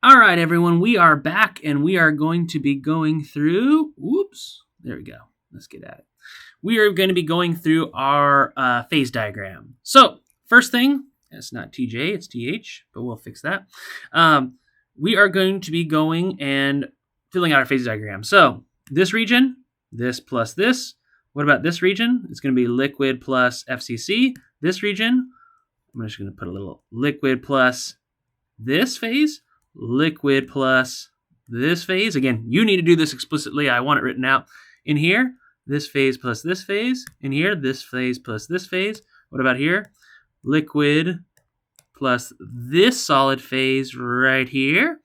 All right, everyone, we are back and we are going to be going through, whoops, there we go. Let's get at it. We are going to be going through our phase diagram. So first thing, it's not TJ, it's TH, but we'll fix that. We are going to be going and filling out our phase diagram. So this region, this plus this. What about this region? It's going to be liquid plus FCC. This region, I'm just going to put a little liquid plus this phase, liquid plus this phase. Again, you need to do this explicitly. I want it written out in here. This phase plus this phase. In here, this phase plus this phase. What about here? Liquid plus this solid phase right here.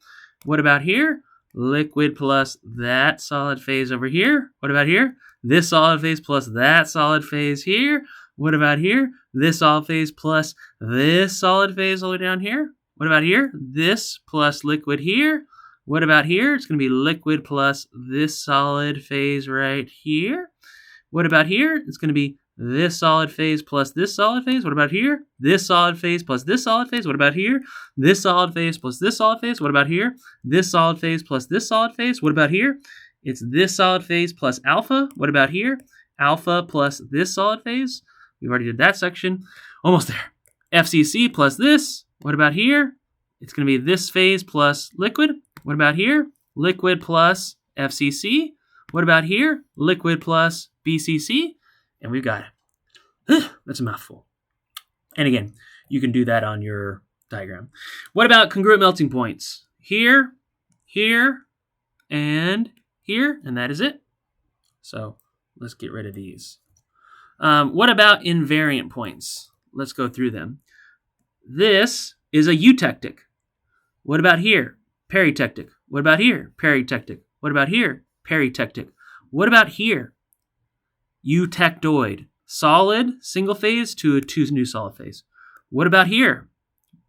What about here? Liquid plus that solid phase over here. What about here? This solid phase plus that solid phase here. What about here? This solid phase plus this solid phase all the way down here. What about here? This plus liquid here. What about here? It's going to be liquid plus this solid phase right here. What about here? It's going to be this solid phase plus this solid phase. What about here? This solid phase plus this solid phase. What about here? This solid phase plus this solid phase. What about here? This solid phase plus this solid phase. What about here? It's this solid phase plus alpha. What about here? Alpha plus this solid phase. We've already did that section. Almost there. FCC plus this. What about here? It's going to be this phase plus liquid. What about here? Liquid plus FCC. What about here? Liquid plus BCC. And we've got it. That's a mouthful. And again, you can do that on your diagram. What about congruent melting points? Here, here, and here. And that is it. So let's get rid of these. What about invariant points? Let's go through them. This is a eutectic. What about here? Peritectic. What about here? Peritectic. What about here? Peritectic. What about here? Eutectoid. Solid, single phase to a two new solid phase. What about here?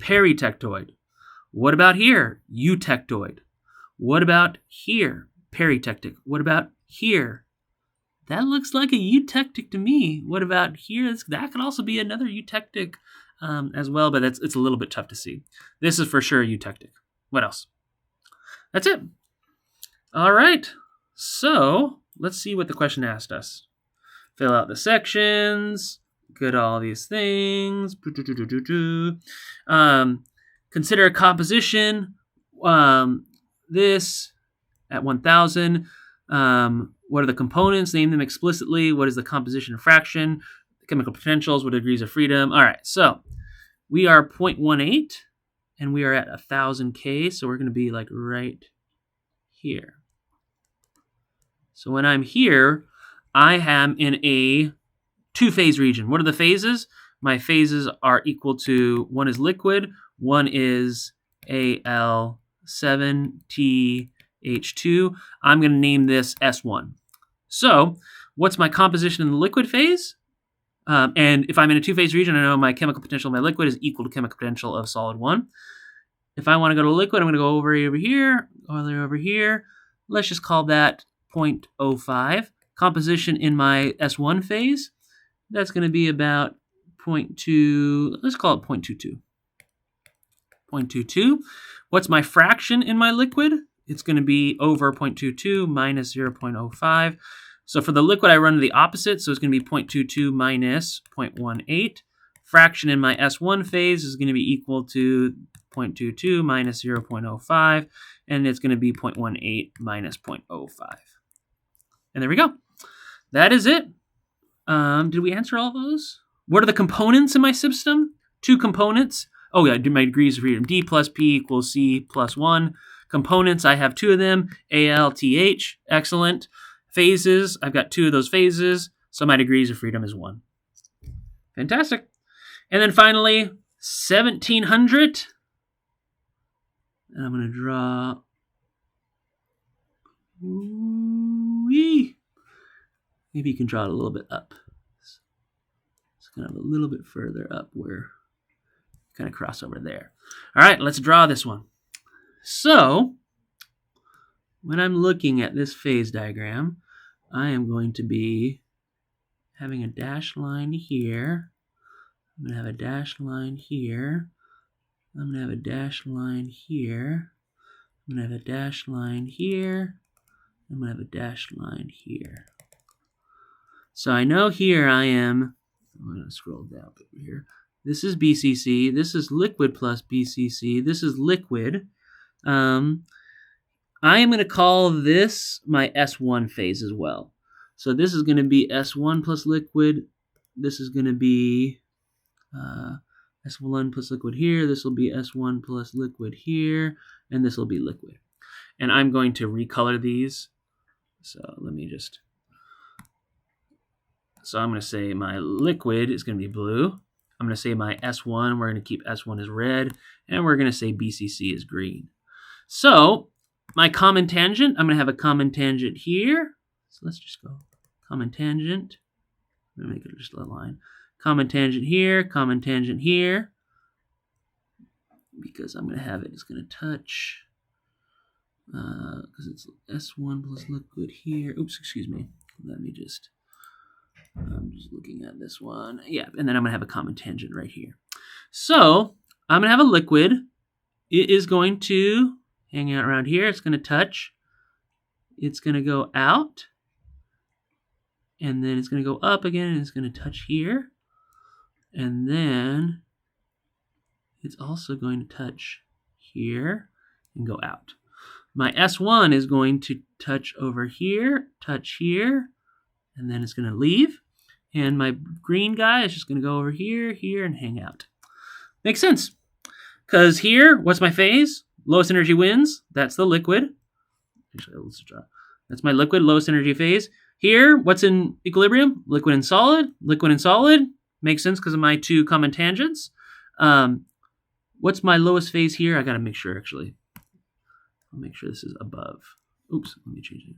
Peritectoid. What about here? Eutectoid. What about here? Peritectic. What about here? That looks like a eutectic to me. What about here? That could also be another eutectic as well, but it's a little bit tough to see. This is for sure a eutectic. What else? That's it. All right. So let's see what the question asked us. Fill out the sections. Good, all these things. Consider a composition. This at 1,000. What are the components? Name them explicitly. What is the composition of fraction? Chemical potentials. What are degrees of freedom? All right, so we are 0.18, and we are at 1,000 K, so we're going to be like right here. So when I'm here, I am in a two-phase region. What are the phases? My phases are equal to, one is liquid, one is Al7TH2. I'm going to name this S1. So what's my composition in the liquid phase? And if I'm in a two-phase region, I know my chemical potential of my liquid is equal to chemical potential of solid 1. If I want to go to liquid, I'm going to go over here, over here. Let's just call that 0.05. Composition in my S1 phase, that's going to be about 0.2, let's call it 0.22. 0.22. What's my fraction in my liquid? It's going to be over 0.22 minus 0.05. So for the liquid, I run to the opposite, so it's going to be 0.22 minus 0.18. Fraction in my S1 phase is going to be equal to 0.22 minus 0.05, and it's going to be 0.18 minus 0.05. And there we go. That is it. Did we answer all those? What are the components in my system? Two components. Oh, yeah, my degrees of freedom. D plus P equals C plus 1. Components, I have two of them. ALTH, excellent. Phases, I've got two of those phases, so my degrees of freedom is 1. Fantastic. And then finally, 1700. And I'm going to draw... Ooh-wee. Maybe you can draw it a little bit up. It's kind of a little bit further up where kind of cross over there. All right, let's draw this one. So when I'm looking at this phase diagram, I am going to be having a dashed line here. I'm going to have a dashed line here. I'm going to have a dashed line here. I'm going to have a dashed line here. I'm going to have a dashed line here. So I know here I'm going to scroll down over here. This is BCC. This is liquid plus BCC. This is liquid. I am going to call this my S1 phase as well. So this is going to be S1 plus liquid. This is going to be S1 plus liquid here. This will be S1 plus liquid here. And this will be liquid. And I'm going to recolor these. So let me just... So I'm going to say my liquid is going to be blue. I'm going to say my S1, we're going to keep S1 as red, and we're going to say BCC is green. So my common tangent, I'm going to have a common tangent here. So let's just go common tangent. I'm going to make it just a line. Common tangent here, because I'm going to have it, it's going to touch, because it's S1 plus liquid here. Oops, excuse me. Let me just... I'm just looking at this one. Yeah, and then I'm going to have a common tangent right here. So I'm going to have a liquid. It is going to hang out around here. It's going to touch. It's going to go out. And then it's going to go up again, and it's going to touch here. And then it's also going to touch here and go out. My S1 is going to touch over here, touch here, and then it's going to leave. And my green guy is just going to go over here, here, and hang out. Makes sense. Because here, what's my phase? Lowest energy wins. That's the liquid. Actually, let's draw. That's my liquid, lowest energy phase. Here, what's in equilibrium? Liquid and solid. Liquid and solid. Makes sense because of my two common tangents. What's my lowest phase here? I got to make sure, actually. I'll make sure this is above. Oops, let me change it.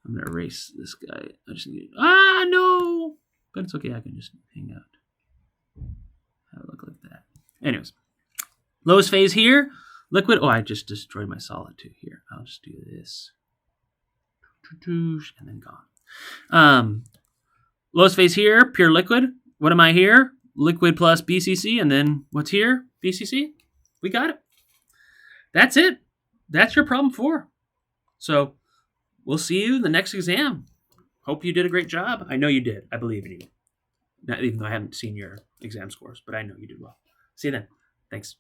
I'm going to erase this guy. I just need... no! But it's okay. I can just hang out. Have it look like that. Anyways. Lowest phase here. Liquid. Oh, I just destroyed my solid too here. I'll just do this. And then gone. Lowest phase here. Pure liquid. What am I here? Liquid plus BCC. And then what's here? BCC. We got it. That's it. That's your problem 4. So... we'll see you in the next exam. Hope you did a great job. I know you did. I believe in you. Not even though I haven't seen your exam scores, but I know you did well. See you then. Thanks.